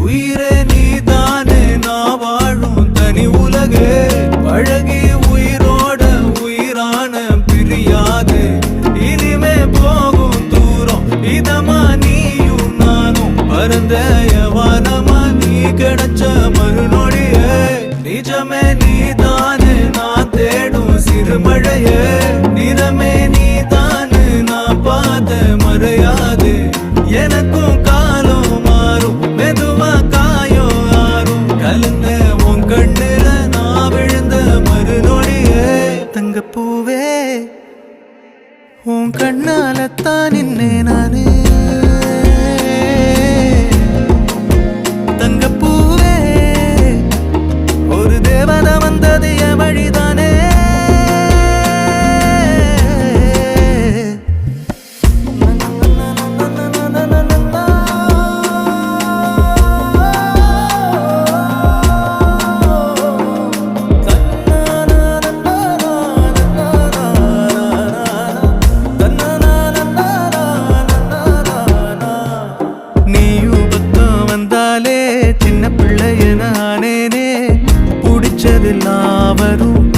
உயிரே நீதானே நான் வாழும் தனி உலகே பழகி உயிரோட உயிரான பிரியாது இனிமே போகும் தூரம் இதமா நீயும் நானும் பரந்த யவானமா நீ கிடைச்ச மறுநொடியே நிஜமே நீதானே நான் தேடும் சிறுமழையே நிறமே நீதானே நான் பார்த்த மறையாது எனக்கும் காலம் மாறும் மெதுவா காயம் ஆறும் கலந்த உன் கண்ணுல நான் விழுந்த மறுநொடியே தங்கப்பூவே உன் கண்ணாலத்தான் நின்னே நானே தங்கப்பூவே ஒரு தேவதை வந்தது என் வழிதானே சின்ன பிள்ளைய நானேனே பிடிச்சதெல்லாம் வரும்